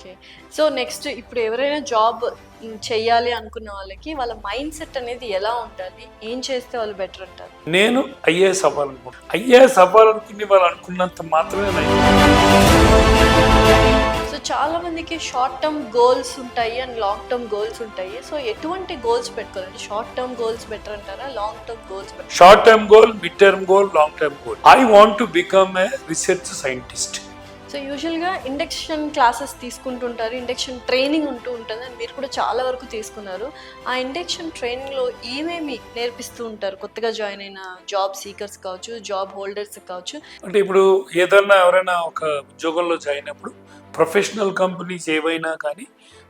Okay. So next ఇప్పుడు ఎవరైనా job చెయ్యాలి అనుకున్న వాళ్ళకి వాళ్ళ మైండ్ సెట్ అనేది ఎలా ఉండాలి? ఏం చేస్తే వాళ్ళు బెటర్ అంటారు? నేను ఐఏఎస్ అవ్వాలనుకుంటున్నాను. ఐఏఎస్ అవ్వాలనుకుని వాళ్ళు అనుకున్నంత మాత్రమే నేను. సో చాలా మందికి షార్ట్ టర్మ్ గోల్స్ ఉంటాయి అండ్ లాంగ్ టర్మ్ గోల్స్ ఉంటాయి. సో ఎటువంటి గోల్స్ పెట్టుకోవాలంటే షార్ట్ టర్మ్ గోల్స్ బెటర్ అంటారా? Long term goals better? Short term goal, mid term goal, long term goal. I want to become a research scientist. So యూజువల్గా induction classes తీసుకుంటుంటారు, induction training ఉంటూ ఉంటుంది అని మీరు కూడా చాలా వరకు తీసుకున్నారు. ఆ ఇండక్షన్ ట్రైనింగ్లో ఏమేమి నేర్పిస్తూ ఉంటారు కొత్తగా జాయిన్ అయిన జాబ్ సీకర్స్ కావచ్చు, జాబ్ హోల్డర్స్ కావచ్చు? అంటే ఇప్పుడు ఏదన్నా ఎవరైనా ఒక ఉద్యోగంలో జాయిన్ అయినప్పుడు ప్రొఫెషనల్ కంపెనీస్ ఏవైనా కానీ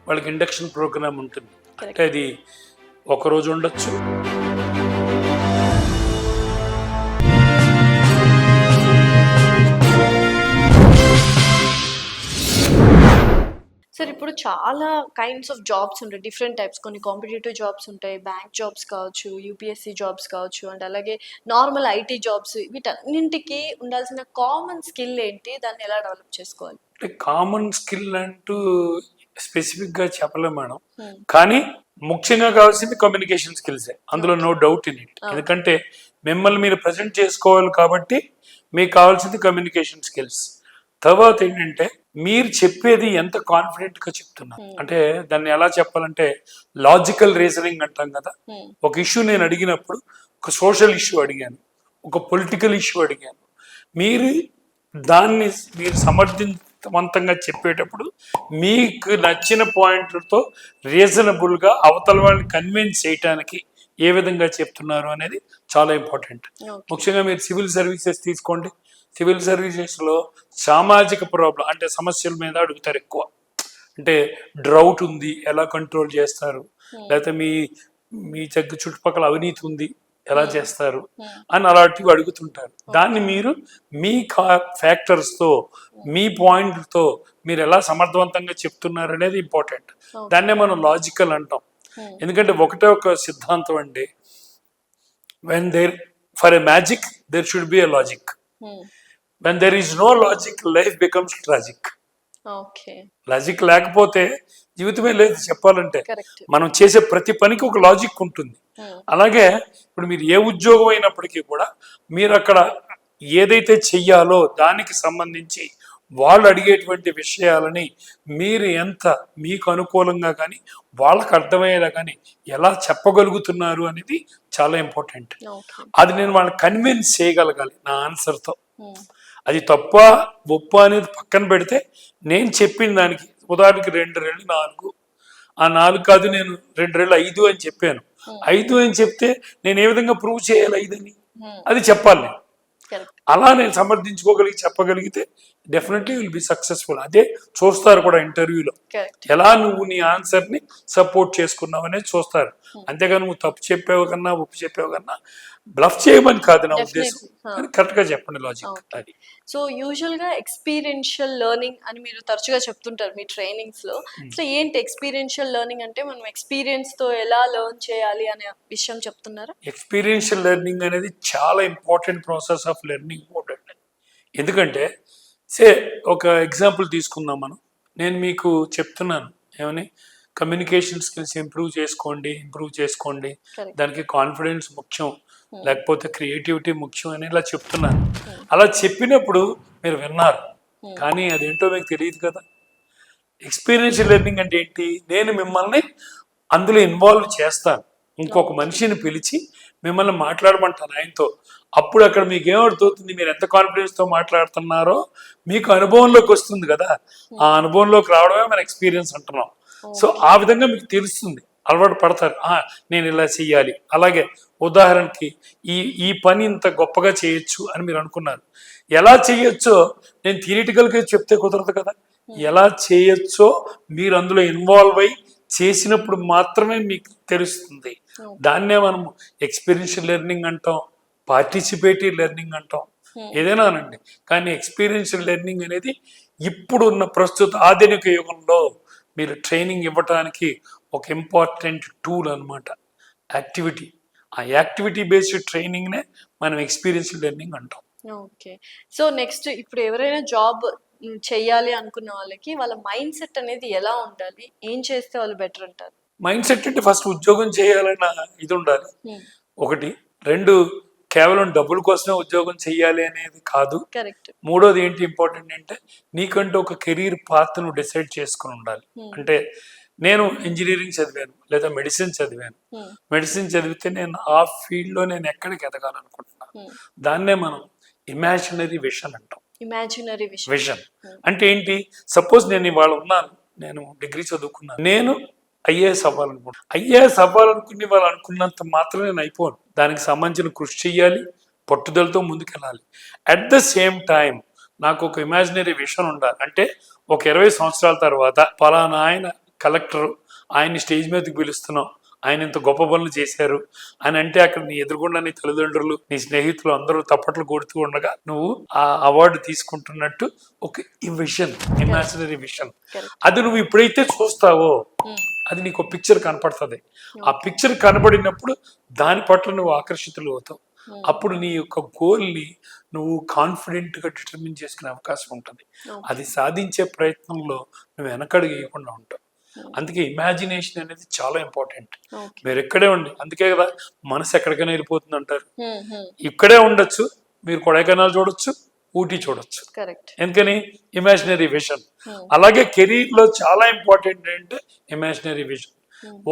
వాళ్ళకి ఇండక్షన్ ప్రోగ్రామ్ ఉంటుంది. అంటే అది ఒకరోజు ఉండొచ్చు, సార్ ఇప్పుడు చాలా కైండ్స్ ఆఫ్ జాబ్స్ ఉంటాయి, డిఫరెంట్ టైప్స్. కొన్ని కాంపిటేటివ్ జాబ్స్ ఉంటాయి, బ్యాంక్ జాబ్స్ కావచ్చు, యూపీఎస్సీ జాబ్స్ కావచ్చు, అండ్ అలాగే నార్మల్ ఐటీ జాబ్స్. వీటన్నింటికి ఉండాల్సిన కామన్ స్కిల్ ఏంటి? దాన్ని ఎలా డెవలప్ చేసుకోవాలి? అంటే కామన్ స్కిల్ అంటూ స్పెసిఫిక్గా చెప్పలేం మేడం. కానీ ముఖ్యంగా కావాల్సింది కమ్యూనికేషన్ స్కిల్సే, అందులో నో డౌట్ ఇన్ ఇట్. ఎందుకంటే మిమ్మల్ని మీరు ప్రజెంట్ చేసుకోవాలి కాబట్టి మీకు కావాల్సింది కమ్యూనికేషన్ స్కిల్స్. తర్వాత ఏంటంటే మీరు చెప్పేది ఎంత కాన్ఫిడెంట్ గా చెప్తున్నారు. అంటే దాన్ని ఎలా చెప్పాలంటే లాజికల్ రీజనింగ్ అంటాం కదా. ఒక ఇష్యూ నేను అడిగినప్పుడు ఒక సోషల్ ఇష్యూ అడిగాను, ఒక పొలిటికల్ ఇష్యూ అడిగాను, మీరు దాన్ని మీరు సమర్థవంతంగా చెప్పేటప్పుడు మీకు నచ్చిన పాయింట్లతో రీజనబుల్గా అవతల వాళ్ళని కన్విన్స్ చేయటానికి ఏ విధంగా చెప్తున్నారు అనేది చాలా ఇంపార్టెంట్. ముఖ్యంగా మీరు సివిల్ సర్వీసెస్ తీసుకోండి. సివిల్ సర్వీసెస్లో సామాజిక ప్రాబ్లం అంటే సమస్యల మీద అడుగుతారు ఎక్కువ. అంటే డ్రౌట్ ఉంది, ఎలా కంట్రోల్ చేస్తారు, లేకపోతే మీ చుట్టుపక్కల అవినీతి ఉంది, ఎలా చేస్తారు అని అలాంటివి అడుగుతుంటారు. దాన్ని మీరు మీ ఫ్యాక్టర్స్తో, మీ పాయింట్తో మీరు ఎలా సమర్థవంతంగా చెప్తున్నారు అనేది ఇంపార్టెంట్. దాన్నే మనం లాజికల్ అంటాం. ఎందుకంటే ఒకటే ఒక సిద్ధాంతం అండి, when there for a magic there should be a logic. When there is no logic, life becomes tragic. Logic లేకపోతే జీవితమే లేదు చెప్పాలంటే. మనం చేసే ప్రతి పనికి ఒక లాజిక్ ఉంటుంది. అలాగే ఇప్పుడు మీరు ఏ ఉద్యోగం అయినప్పటికీ కూడా మీరు అక్కడ ఏదైతే చెయ్యాలో దానికి సంబంధించి వాళ్ళు అడిగేటువంటి విషయాలని మీరు ఎంత మీకు అనుకూలంగా కానీ వాళ్ళకు అర్థమయ్యేలా కానీ ఎలా చెప్పగలుగుతున్నారు అనేది చాలా ఇంపార్టెంట్. అది నేను వాళ్ళని కన్విన్స్ చేయగలగాలి నా ఆన్సర్తో. అది తప్ప ఒప్ప అనేది పక్కన పెడితే నేను చెప్పిన దానికి ఉదాహరణకి 2 రెళ్ళు 4, ఆ 4 కాదు నేను 2 రెళ్ళు 5 అని చెప్పాను. 5 అని చెప్తే నేను ఏ విధంగా ప్రూవ్ చేయాలి 5 అని? అది చెప్పాలి నేను. అలా నేను చెప్పగలిగితే డెఫినెట్లీ విల్ బి సక్సెస్ఫుల్. అదే చూస్తారు కూడా ఇంటర్వ్యూలో, ఎలా నువ్వు నీ ఆన్సర్ని సపోర్ట్ చేసుకున్నావు అనేది చూస్తారు. అంతేగాని నువ్వు తప్పు చెప్పావు కన్నా ఒప్పు చెప్పావు కన్నా బ్లఫ్ చేయమని కాదు నా ఉద్దేశం. కరెక్ట్ గా చెప్పండి లాజిక్ అది. సో యూజువల్ గా ఎక్స్పీరియన్షియల్ లెర్నింగ్ అని మీరు తరచుగా చెప్తుంటారు మీ ట్రైనింగ్స్ లో. సో ఏంటి ఎక్స్పీరియన్షియల్ లెర్నింగ్ అంటే? మనం ఎక్స్పీరియన్స్ తో ఎలా లెర్న్ చేయాలి అనే విషయం చెప్తున్నారా? ఎక్స్పీరియన్షియల్ లెర్నింగ్ అనేది చాలా important process of learning. Important ఎందుకంటే ఒక ఎగ్జాంపుల్ తీసుకుందాం మనం. నేను మీకు చెప్తున్నాను ఏమని, కమ్యూనికేషన్ స్కిల్స్ ఇంప్రూవ్ చేసుకోండి, దానికి కాన్ఫిడెన్స్ ముఖ్యం, లేకపోతే క్రియేటివిటీ ముఖ్యం అని ఇలా చెప్తున్నాను. అలా చెప్పినప్పుడు మీరు విన్నారు, కానీ అదేంటో మీకు తెలియదు కదా. ఎక్స్పీరియన్షియల్ లెర్నింగ్ అంటే ఏంటి? నేను మిమ్మల్ని అందులో ఇన్వాల్వ్ చేస్తాను, ఇంకొక మనిషిని పిలిచి మిమ్మల్ని మాట్లాడమంటాను ఆయనతో. అప్పుడు అక్కడ మీకు ఏమవుతుంది, మీరు ఎంత కాన్ఫిడెన్స్తో మాట్లాడుతున్నారో మీకు అనుభవంలోకి వస్తుంది కదా. ఆ అనుభవంలోకి రావడమే మన ఎక్స్పీరియన్స్ అంటున్నాం. సో ఆ విధంగా మీకు తెలుస్తుంది, అలవాటు పడతారు. నేను ఇలా చెయ్యాలి. అలాగే ఉదాహరణకి ఈ పని ఇంత గొప్పగా చేయొచ్చు అని మీరు అనుకున్నారు. ఎలా చేయొచ్చో నేను థియరిటికల్గా చెప్తే కుదరదు కదా. ఎలా చేయొచ్చో మీరు అందులో ఇన్వాల్వ్ అయ్యి చేసినప్పుడు మాత్రమే మీకు తెలుస్తుంది. దాన్నే మనం ఎక్స్పీరియన్షియల్ లెర్నింగ్ అంటాం, పార్టిసిపేటివ్ లెర్నింగ్ అంటాం, ఏదైనా అనండి. కానీ ఎక్స్పీరియన్షియల్ లెర్నింగ్ అనేది ఇప్పుడున్న ప్రస్తుత ఆధునిక యుగంలో మీరు ట్రైనింగ్ ఇవ్వడానికి ఒక ఇంపార్టెంట్ టూల్ అనమాట, యాక్టివిటీ. ఆ యాక్టివిటీ బేస్డ్ ట్రైనింగ్నే మనం ఎక్స్పీరియన్షియల్ లెర్నింగ్ అంటాం. ఓకే. సో నెక్స్ట్ ఇప్పుడు ఎవరైనా జాబ్ చెయ్యాలి అనుకున్న వాళ్ళకి వాళ్ళ మైండ్ సెట్ అనేది ఎలా ఉండాలి, ఏం చేస్తే వాళ్ళు బెటర్ అంటారు? మైండ్ సెట్ అంటే ఫస్ట్ ఉద్యోగం చేయాలన్న ఇది ఉండాలి ఒకటి. రెండు, కేవలం డబ్బుల కోసమే ఉద్యోగం చెయ్యాలి అనేది కాదు. కరెక్ట్. మూడోది ఏంటి ఇంపార్టెంట్ అంటే నీకంటూ ఒక కెరీర్ పాత్ ను డిసైడ్ చేసుకుని ఉండాలి. అంటే నేను ఇంజనీరింగ్ చదివాను లేదా మెడిసిన్ చదివాను, మెడిసిన్ చదివితే నేను ఆ ఫీల్డ్ లో నేను ఎక్కడికి ఎదగాలనుకుంటున్నాను, దాన్నే మనం ఇమాజినరీ విషన్ అంటాం. ఇమాజినరీ విషన్ అంటే ఏంటి? సపోజ్ నేను ఇవాళ ఉన్నాను, నేను డిగ్రీ చదువుకున్నాను, నేను ఐఏఎస్ అవ్వాలనుకుంటున్నాను. ఐఏఎస్ అవ్వాలనుకుని వాళ్ళు అనుకున్నంత మాత్రం నేను అయిపోను. దానికి సంబంధించిన కృషి చేయాలి, పట్టుదలతో ముందుకెళ్ళాలి. అట్ ద సేమ్ టైం నాకు ఒక ఇమాజినరీ విషన్ ఉండాలి. అంటే ఒక 20 సంవత్సరాల తర్వాత పలానా ఆయన కలెక్టర్, ఆయన్ని స్టేజ్ మీదకి పిలుస్తున్నాం, ఆయన ఇంత గొప్ప పనులు చేశారు అని అంటే అక్కడ నీ ఎదురుగుండా నీ తల్లిదండ్రులు, నీ స్నేహితులు అందరూ తప్పట్లు కొడుతూ ఉండగా నువ్వు ఆ అవార్డు తీసుకుంటున్నట్టు ఒక విషన్, ఇమాజినరీ విషన్. అది నువ్వు ఎప్పుడైతే చూస్తావో అది నీకు ఒక పిక్చర్ కనపడుతుంది. ఆ పిక్చర్ కనబడినప్పుడు దాని పట్ల నువ్వు ఆకర్షితులు అవుతావు. అప్పుడు నీ యొక్క గోల్ని నువ్వు కాన్ఫిడెంట్ గా డిటర్మిన్ చేసుకునే అవకాశం ఉంటుంది. అది సాధించే ప్రయత్నంలో నువ్వు వెనకడుగు వేయకుండా ఉంటావు. అందుకే ఇమాజినేషన్ అనేది చాలా ఇంపార్టెంట్. మీరు ఎక్కడే ఉండి, అందుకే కదా మనసు ఎక్కడికైనా వెళ్ళిపోతుంది అంటారు. ఇక్కడే ఉండొచ్చు, మీరు కొడైకెనాల్ చూడొచ్చు, ఊటీ చూడొచ్చు. ఎందుకని? Imaginary vision. అలాగే కెరీర్ లో చాలా ఇంపార్టెంట్ అంటే imaginary vision.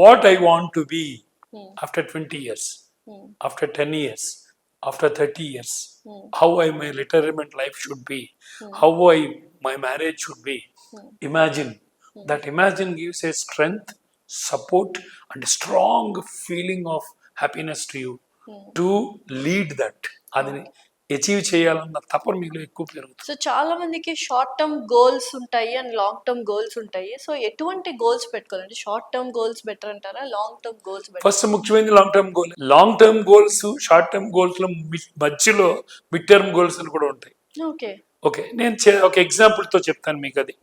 What I want to be after 20 years, after 10 years, after 30 years, how my retirement life should be, how my marriage should be. Imagine. That imagine gives a strength, support and a strong feeling of happiness to you to lead that. Adini achieve చేయాలన్న తపన మీలో ఎక్కువ పెరుగుతుంది. So చాలా మందికి short term goals ఉంటాయి and long term goals ఉంటాయి. So ఎటువంటి గోల్స్ పెట్టుకోవాలంటే షార్ట్ టర్మ్ గోల్స్ బెటర్ అంటారా, long term goals better? First ముఖ్యమైనది long term goal. Long term goals, short term goals లో మధ్యలో మిడ్ టర్మ్ గోల్స్ అని కూడా ఉంటాయి. ఓకే, నేను ఒక ఎగ్జాంపుల్ తో చెప్తాను మీకు. అది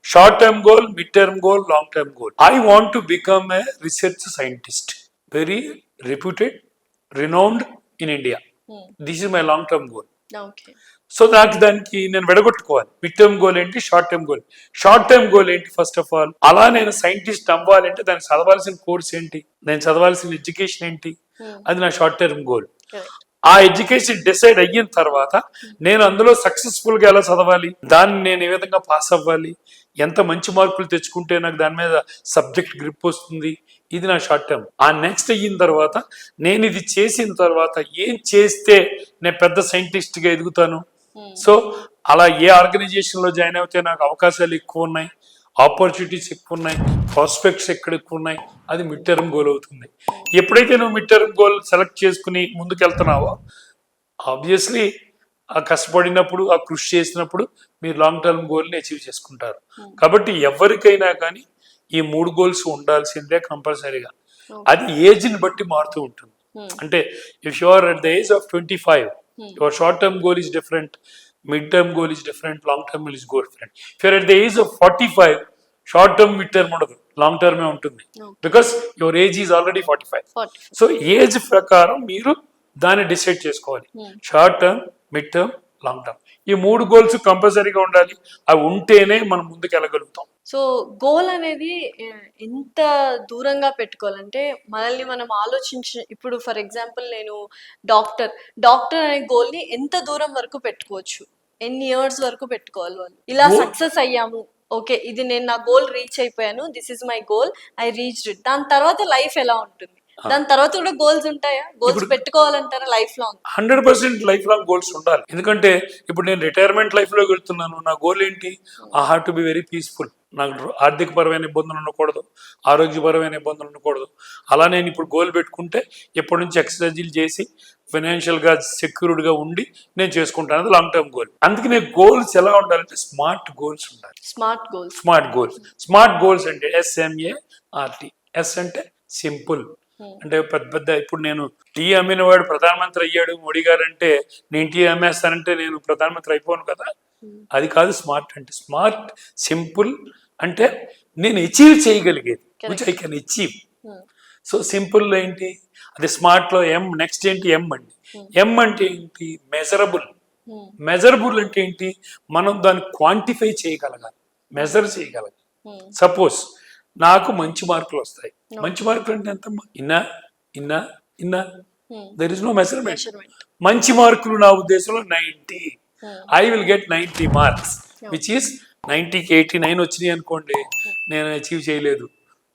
short term goal, mid term goal, long term goal. I want to become a research scientist, very reputed, renowned in India. This is my long term goal. So దానికి నేను విడగొట్టుకోవాలి. మిడ్ టర్మ్ గోల్ ఏంటి, short term goal. Short term goal ఏంటి? First of all అలా నేను scientist అవ్వాలంటే దానికి చదవాల్సిన course ఏంటి, నేను చదవాల్సిన ఎడ్యుకేషన్ ఏంటి, అది నా షార్ట్ టర్మ్ గోల్. ఆ ఎడ్యుకేషన్ డిసైడ్ అయిన తర్వాత నేను అందులో సక్సెస్ఫుల్ గా ఎలా చదవాలి, దాన్ని నేను ఏ విధంగా పాస్ అవ్వాలి, ఎంత మంచి మార్కులు తెచ్చుకుంటే నాకు దాని మీద సబ్జెక్ట్ గ్రిప్ వస్తుంది, ఇది నా షార్ట్ టర్మ్. ఆ నెక్స్ట్ అయిన తర్వాత నేను ఇది చేసిన తర్వాత ఏం చేస్తే నేను పెద్ద సైంటిస్ట్ గా ఎదుగుతాను. సో అలా ఏ ఆర్గనైజేషన్ లో జాయిన్ అయితే నాకు అవకాశాలు ఎక్కువ ఉన్నాయి, ఆపర్చునిటీస్ ఎక్కువ ఉన్నాయి, ప్రాస్పెక్ట్స్ ఎక్కడ ఎక్కువ ఉన్నాయి, అది మిడ్ టర్మ్ గోల్ అవుతుంది. ఎప్పుడైతే నువ్వు మిడ్ టర్మ్ గోల్ సెలెక్ట్ చేసుకుని ముందుకెళ్తున్నావో ఆబ్వియస్లీ ఆ కష్టపడినప్పుడు, ఆ కృషి చేసినప్పుడు మీరు లాంగ్ టర్మ్ గోల్ని అచీవ్ చేసుకుంటారు. కాబట్టి ఎవరికైనా కానీ ఈ 3 గోల్స్ ఉండాల్సిందే కంపల్సరీగా. అది ఏజ్ని బట్టి మారుతూ ఉంటుంది. అంటే if you are at the age of 25, your short term goal is different, mid term goal is different, long term goal is different. If you are at the age of 45, short term mid term ఉండదు, long టర్మే ఉంటుంది. Because your age is already 45. So age ప్రకారం మీరు దాన్ని decide చేసుకోవాలి. Short term, mid term, long term, ఈ 3 goals కంపల్సరీగా ఉండాలి. అవి ఉంటేనే మనం ముందుకు వెళ్ళగలుగుతాం. సో గోల్ అనేది ఎంత దూరంగా పెట్టుకోవాలంటే మనల్ని మనం ఇప్పుడు ఫర్ ఎగ్జాంపుల్ నేను డాక్టర్ అనే గోల్ ని ఎంత దూరం వరకు పెట్టుకోవచ్చు, ఎన్ని ఇయర్స్ వరకు పెట్టుకోవాలి వాళ్ళు? ఇలా సక్సెస్ అయ్యాము, ఓకే ఇది నేను నా గోల్ రీచ్ అయిపోయాను, this is my goal, I reached it. దాని తర్వాత లైఫ్ ఎలా ఉంటుంది? దాని తర్వాత కూడా గోల్స్ ఉంటాయా? గోల్స్ పెట్టుకోవాలంటారా life long? 100% life long goals ఉండాలి. ఎందుకంటే ఇప్పుడు నేను రిటైర్మెంట్ లైఫ్ లోకి వెళ్తున్నాను, నా గోల్ ఏంటి? I have to be very peaceful. నాకు ఆర్థిక పరమైన ఇబ్బందులు ఉండకూడదు, ఆరోగ్యపరమైన ఇబ్బందులు ఉండకూడదు. అలా నేను ఇప్పుడు గోల్ పెట్టుకుంటే ఎప్పటి నుంచి ఎక్సర్సైజులు చేసి ఫైనాన్షియల్ గా సెక్యూర్డ్ గా ఉండి నేను చేసుకుంటాను, అది లాంగ్ టర్మ్ గోల్. అందుకనే గోల్స్ ఎలా ఉండాలంటే స్మార్ట్ గోల్స్ ఉండాలి. స్మార్ట్ గోల్స్ అంటే SMART. S అంటే సింపుల్, అంటే పెద్ద ఇప్పుడు నేను టీ అమ్మిన వాడు ప్రధానమంత్రి అయ్యాడు మోడీ గారు అంటే నేను టీ అమ్మేస్తానంటే నేను ప్రధానమంత్రి అయిపోను కదా. అది కాదు స్మార్ట్ అంటే. స్మార్ట్, సింపుల్ అంటే నేను అచీవ్ చేయగలిగేది, which I can achieve. So simple ఏంటి? అది స్మార్ట్ లో నెక్స్ట్ ఏంటి? M అండి. M అంటే ఏంటి? మెజరబుల్. మెజరబుల్ అంటే ఏంటి, మనం దాన్ని క్వాంటిఫై చేయగలగాలి, మెజర్ చేయగలగాలి. సపోజ్ నాకు మంచి మార్కులు వస్తాయి, మంచి మార్కులు అంటే ఎంత, ఇన్నా ఇన్నా ఇన్నా, దెర్ ఇస్ నో మెజర్మెంట్. మంచి మార్కులు నా ఉద్దేశంలో 90, I will get 90 marks, which is 90కి 89 వచ్చినాయి అనుకోండి, నేను అచీవ్ చేయలేదు.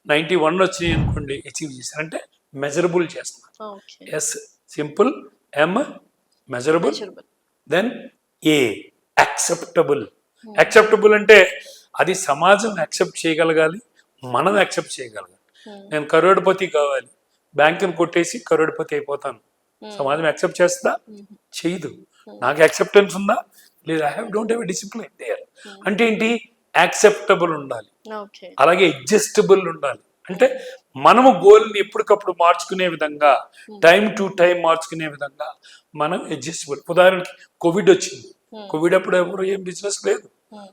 91 వచ్చినాయి అనుకోండి, అచీవ్ చేశాను. అంటే మెజరబుల్ చేస్తున్నాను. ఎస్ సింపుల్, ఎం మెజరబుల్, దెన్ ఏ యాక్సెప్టబుల్. యాక్సెప్టబుల్ అంటే అది సమాజం యాక్సెప్ట్ చేయగలగాలి, మనం యాక్సెప్ట్ చేయగలగాలి. నేను కరోడ్పతి కావాలి, బ్యాంకుని కొట్టేసి కరోడ్పతి అయిపోతాను, సమాజం యాక్సెప్ట్ చేస్తుందా? చేయదు. నాకు యాక్సెప్టెన్స్ ఉందా? లేదు. I don't have discipline there. అంటే ఏంటి, యాక్సెప్టబుల్ ఉండాలి, అలాగే అడ్జస్టబుల్ ఉండాలి. అంటే మనము గోల్ని ఎప్పటికప్పుడు మార్చుకునే విధంగా, టైం టు టైం మార్చుకునే విధంగా మనం అడ్జస్టబుల్. ఉదాహరణకి కోవిడ్ వచ్చింది, కోవిడ్ అప్పుడు ఎవరు ఏం బిజినెస్ లేదు,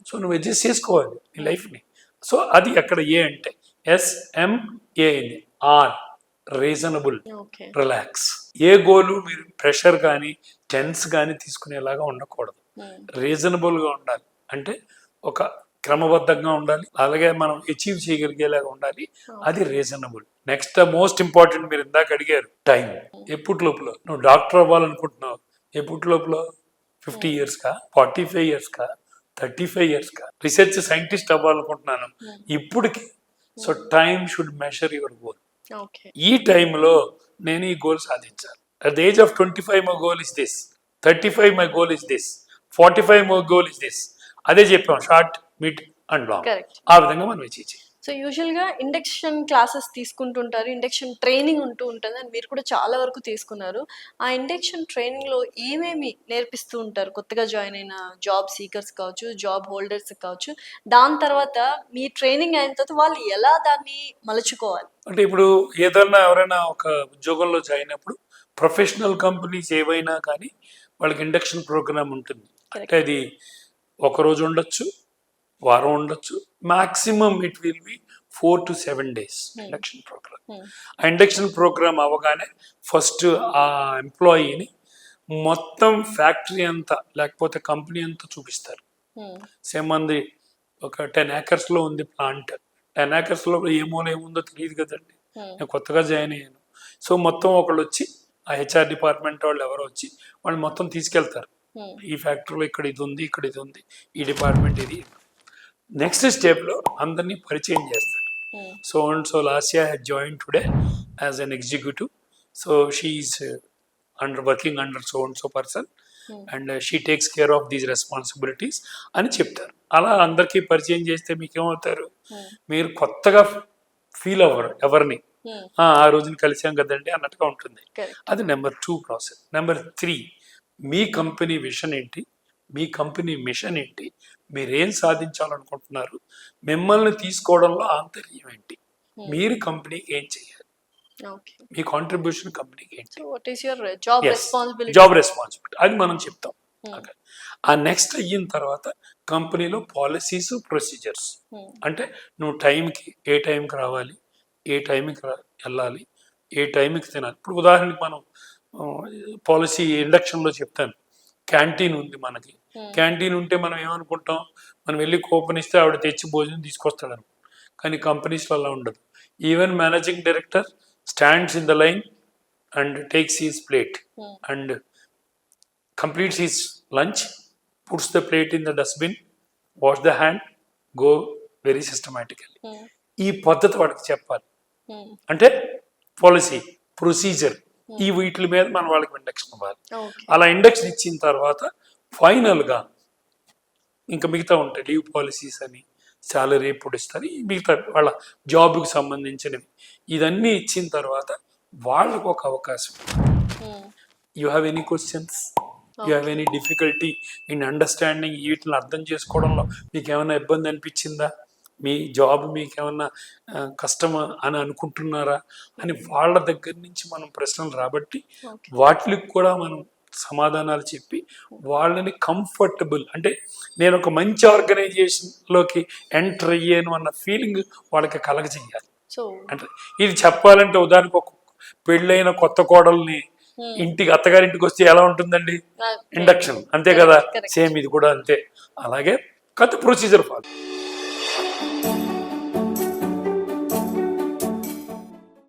సో నువ్వు అడ్జస్ట్ చేసుకోవాలి నీ లైఫ్ని. సో అది అక్కడ ఏ అంటే SMA, ఆర్ రీజనబుల్, రిలాక్స్. ఏ గోలు మీరు ప్రెషర్ కానీ టెన్స్ కానీ తీసుకునేలాగా ఉండకూడదు, రీజనబుల్ గా ఉండాలి. అంటే ఒక క్రమబద్ధంగా ఉండాలి, అలాగే మనం అచీవ్ చేయగలిగేలాగా ఉండాలి, అది రీజనబుల్. నెక్స్ట్ మోస్ట్ ఇంపార్టెంట్, మీరు ఇందాక అడిగారు టైం. ఎప్పుడు లోపల నువ్వు డాక్టర్ అవ్వాలనుకుంటున్నావు, ఎప్పుడు లోపల 50 years కా, 45 years కా, 35 years కా. రీసెర్చ్ సైంటిస్ట్ అవ్వాలనుకుంటున్నాను ఇప్పటికి. So time should measure your goal. ఈ టైంలో నేను ఈ గోల్ సాధించాలి. At the age of 25 my goal is this, 35 my goal is this, 45 my goal is this. అదే చెప్పాం, షార్ట్, మిడ్ అండ్ లాంగ్. ఆ విధంగా మనం అచీవ్ చేయాలి. సో యూజువల్గా ఇండక్షన్ క్లాసెస్ తీసుకుంటుంటారు, ఇండక్షన్ ట్రైనింగ్ ఉంటుంది అని మీరు కూడా చాలా వరకు తీసుకున్నారు. ఆ ఇండక్షన్ ట్రైనింగ్లో ఏమేమి నేర్పిస్తూ ఉంటారు కొత్తగా జాయిన్ అయిన జాబ్ సీకర్స్ కావచ్చు, జాబ్ హోల్డర్స్ కావచ్చు? దాని తర్వాత మీ ట్రైనింగ్ అయిన తర్వాత వాళ్ళు ఎలా దాన్ని మలుచుకోవాలి? అంటే ఇప్పుడు ఏదైనా ఎవరైనా ఒక ఉద్యోగంలో జాయిన్ అయినప్పుడు ప్రొఫెషనల్ కంపెనీస్ ఏవైనా కానీ వాళ్ళకి ఇండక్షన్ ప్రోగ్రామ్ ఉంటుంది. అంటే అది ఒక రోజు ఉండొచ్చు, వారం ఉండొచ్చు, maximum it will be 4 to 7 days induction programme. ఆ ఇండక్షన్ ప్రోగ్రామ్ అవగానే ఫస్ట్ ఆ ఎంప్లాయీని మొత్తం ఫ్యాక్టరీ అంతా లేకపోతే కంపెనీ అంతా చూపిస్తారు. సేమ్ మంది ఒక 10 acres లో ఉంది ప్లాంట్, 10 acres లో ఏముందో తెలియదు కదండి, నేను కొత్తగా జాయిన్ అయ్యాను. సో మొత్తం ఒకళ్ళు వచ్చి, ఆ HR డిపార్ట్మెంట్ వాళ్ళు ఎవరో వచ్చి వాళ్ళు మొత్తం తీసుకెళ్తారు, ఈ ఫ్యాక్టరీలో ఇక్కడ ఇది ఉంది, ఇక్కడ ఇది ఉంది, ఈ డిపార్ట్మెంట్ ఇది. నెక్స్ట్ స్టెప్లో అందరినీ పరిచయం చేస్తారు. So and so Lasya had join today as an executive, so she is working under so and so person and she takes care of these responsibilities అని చెప్తారు. అలా అందరికీ పరిచయం చేస్తే మీకేమవుతారు, మీరు కొత్తగా ఫీల్ అవ్వరు ఎవరిని, ఆ రోజుని కలిసాం కదండి అన్నట్టుగా ఉంటుంది. అది నెంబర్ 2 ప్రాసెస్. నెంబర్ 3, మీ కంపెనీ విషన్ ఏంటి, మీ కంపెనీ మిషన్ ఏంటి, మీరేం సాధించాలనుకుంటున్నారు, మిమ్మల్ని తీసుకోవడంలో ఆంతర్యం ఏంటి, మీరు కంపెనీకి ఏం చేయాలి, మీ కాంట్రిబ్యూషన్ కంపెనీకి ఏంటి, జాబ్ రెస్పాన్సిబిలిటీ, అది మనం చెప్తాం. ఆ నెక్స్ట్ అయిన తర్వాత కంపెనీలో పాలసీస్, ప్రొసీజర్స్. అంటే నువ్వు టైంకి, ఏ టైంకి రావాలి, ఏ టైంకి వెళ్ళాలి, ఏ టైంకి తినాలి. ఇప్పుడు ఉదాహరణకి మనం పాలసీ ఇండక్షన్లో చెప్తాను, క్యాంటీన్ ఉంది మనకి. క్యాంటీన్ ఉంటే మనం ఏమనుకుంటాం, మనం వెళ్ళి కూపన్ ఇస్తే ఆవిడ తెచ్చి భోజనం తీసుకొస్తాడు అనుకో. కానీ కంపెనీస్లో అలా ఉండదు. Even managing director stands in the line and takes his plate and completes his lunch, puts the plate in the dustbin, wash the hand, go, very systematically. ఈ పద్ధతి వాడికి చెప్పాలి. అంటే పాలసీ, ప్రొసీజర్, ఈ వీటి మీద మనం వాళ్ళకి ఇండక్షన్ ఇవ్వాలి. అలా ఇండక్షన్ ఇచ్చిన తర్వాత ఫైనల్గా ఇంకా మిగతా ఉంటాయి, లీవ్ పాలసీస్ అని, శాలరీ ఎప్పుడు ఇస్తారు, మిగతా వాళ్ళ జాబ్కి సంబంధించినవి. ఇదన్నీ ఇచ్చిన తర్వాత వాళ్ళకు ఒక అవకాశం. You have any questions, you have any difficulty in understanding, వీటిని అర్థం చేసుకోవడంలో మీకు ఏమైనా ఇబ్బంది అనిపించిందా, మీ జాబ్ మీకు ఏమన్నా కష్టం అని అనుకుంటున్నారా అని వాళ్ళ దగ్గర నుంచి మనం ప్రశ్నలు రాబట్టి వాటికి కూడా మనం సమాధానాలు చెప్పి వాళ్ళని కంఫర్టబుల్, అంటే నేను ఒక మంచి ఆర్గనైజేషన్లోకి ఎంటర్ అయ్యాను అన్న ఫీలింగ్ వాళ్ళకి కలగజేయాలి. అంటే ఇది చెప్పాలంటే ఉదాహరణకు ఒక పెళ్ళైన కొత్త కోడల్ని ఇంటికి అత్తగారింటికి వస్తే ఎలా ఉంటుందండి, ఇండక్షన్, అంతే కదా. సేమ్ ఇది కూడా అంతే. అలాగే కథ ప్రొసీజర్ ఫాలో.